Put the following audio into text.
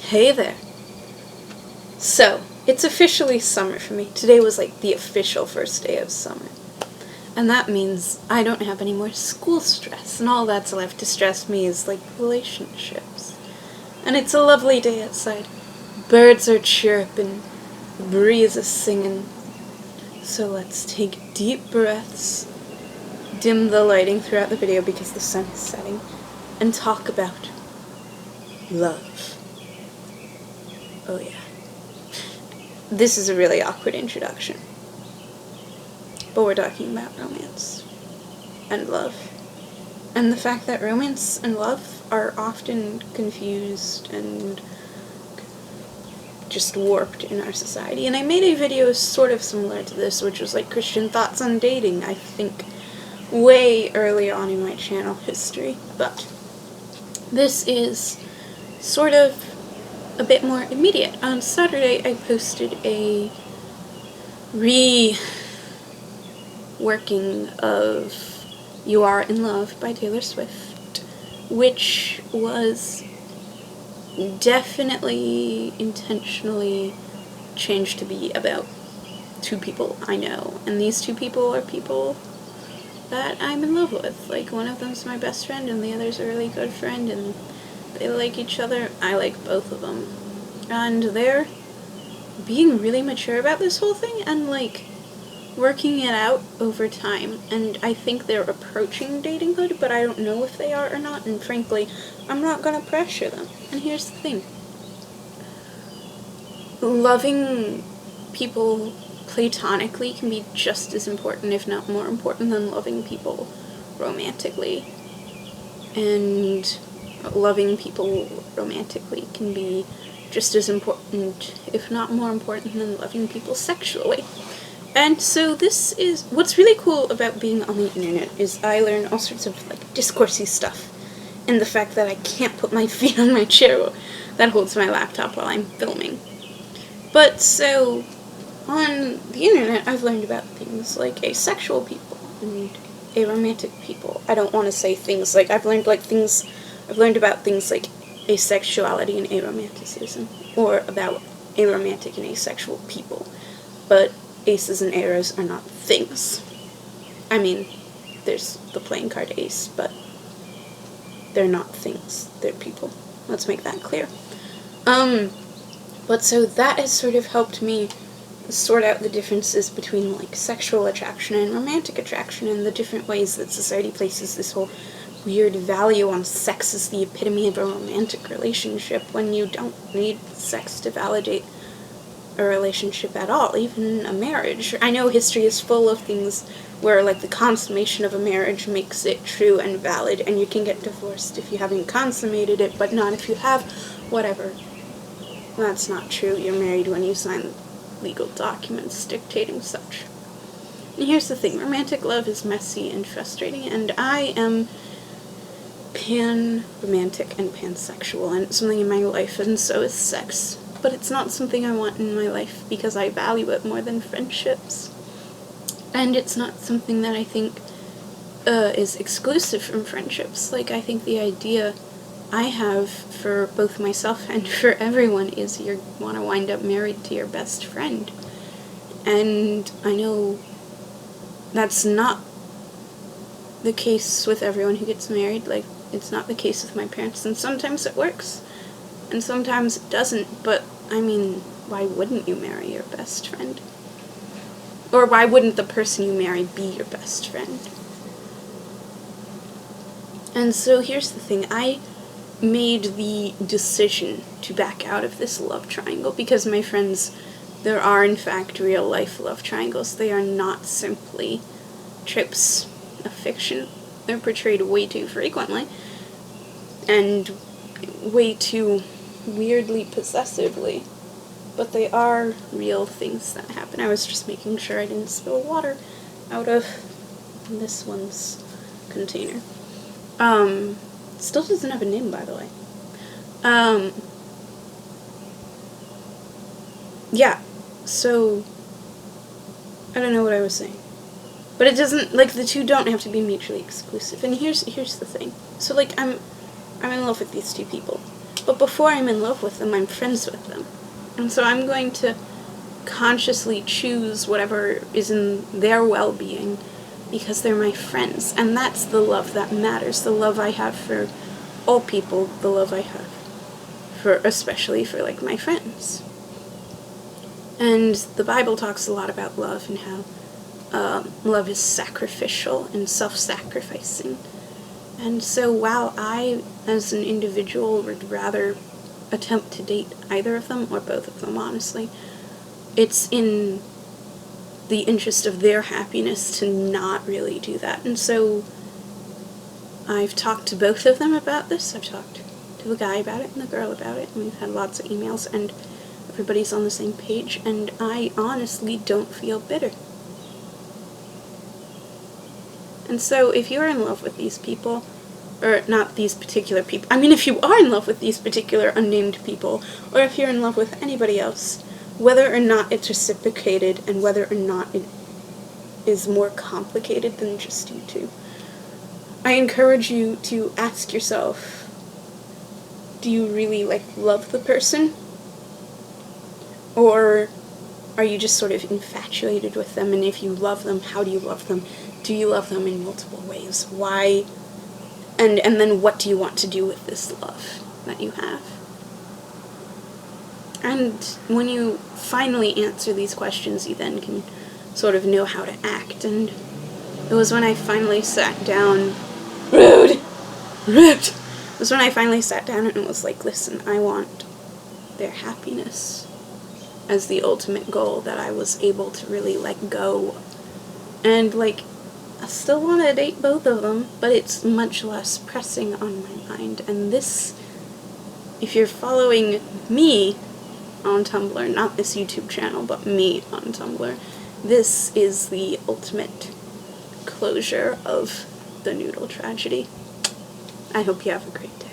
Hey there. So, it's officially summer for me. Today was like the official first day of summer. And that means I don't have any more school stress, and all that's left to stress me is like relationships. And it's a lovely day outside. Birds are chirping, the breeze is singing. So let's take deep breaths, dim the lighting throughout the video because the sun is setting, and talk about love. Oh yeah. This is a really awkward introduction. But we're talking about romance and love. And the fact that romance and love are often confused and just warped in our society. And I made a video sort of similar to this, which was like Christian thoughts on dating, I think way early on in my channel history. But this is sort of a bit more immediate. On Saturday, I posted a reworking of You Are in Love by Taylor Swift, which was definitely intentionally changed to be about two people I know. And these two people are people that I'm in love with. Like, one of them's my best friend and the other's a really good friend, and they like each other. I like both of them. And they're being really mature about this whole thing and, like, working it out over time. And I think they're approaching datinghood, but I don't know if they are or not. And frankly, I'm not gonna pressure them. And here's the thing. Loving people platonically can be just as important, if not more important, than loving people romantically. And loving people romantically can be just as important, if not more important, than loving people sexually. And so this is, what's really cool about being on the internet is I learn all sorts of, like, discoursey stuff. And the fact that I can't put my feet on my chair that holds my laptop while I'm filming. But so, on the internet, I've learned about things like asexual people and aromantic people. I don't want to say things like, I've learned about things like asexuality and aromanticism, or about aromantic and asexual people. But aces and arrows are not things. I mean, there's the playing card ace, but they're not things. They're people. Let's make that clear. But so that has sort of helped me sort out the differences between, like, sexual attraction and romantic attraction, and the different ways that society places this whole weird value on sex as the epitome of a romantic relationship, when you don't need sex to validate a relationship at all, even a marriage. I know history is full of things where, like, the consummation of a marriage makes it true and valid, and you can get divorced if you haven't consummated it, but not if you have. Whatever. That's not true. You're married when you sign legal documents dictating such. And here's the thing. Romantic love is messy and frustrating, and I am pan-romantic and pansexual, and it's something in my life, and so is sex. But it's not something I want in my life because I value it more than friendships. And it's not something that I think is exclusive from friendships. Like, I think the idea I have for both myself and for everyone is you want to wind up married to your best friend. And I know that's not the case with everyone who gets married. Like, it's not the case with my parents, and sometimes it works, and sometimes it doesn't, but, I mean, why wouldn't you marry your best friend? Or why wouldn't the person you marry be your best friend? And so here's the thing, I made the decision to back out of this love triangle because my friends, there are in fact real life love triangles. They are not simply tropes of fiction. They're portrayed way too frequently and way too weirdly possessively, but they are real things that happen. I was just making sure I didn't spill water out of this one's container. Still doesn't have a name, by the way. Yeah, so I don't know what I was saying. But it doesn't, like, the two don't have to be mutually exclusive. And here's the thing. So, like, I'm in love with these two people. But before I'm in love with them, I'm friends with them. And so I'm going to consciously choose whatever is in their well-being because they're my friends. And that's the love that matters. The love I have for all people, the love I have for, especially for, like, my friends. And the Bible talks a lot about love and how love is sacrificial and self-sacrificing. And so while I, as an individual, would rather attempt to date either of them, or both of them, honestly, it's in the interest of their happiness to not really do that. And so I've talked to both of them about this. I've talked to the guy about it and the girl about it, and we've had lots of emails, and everybody's on the same page, and I honestly don't feel bitter. And so if you're in love with these people, or not these particular people, I mean, if you are in love with these particular unnamed people, or if you're in love with anybody else, whether or not it's reciprocated and whether or not it is more complicated than just you two, I encourage you to ask yourself, do you really, like, love the person? Or are you just sort of infatuated with them? And if you love them, how do you love them? Do you love them in multiple ways? Why? And then what do you want to do with this love that you have? And when you finally answer these questions, you then can sort of know how to act. And it was when I finally sat down... Rude! It was when I finally sat down and was like, listen, I want their happiness as the ultimate goal, that I was able to really let go. And, like, I still want to date both of them, but it's much less pressing on my mind. And this, if you're following me on Tumblr, not this YouTube channel, but me on Tumblr, this is the ultimate closure of the noodle tragedy. I hope you have a great day.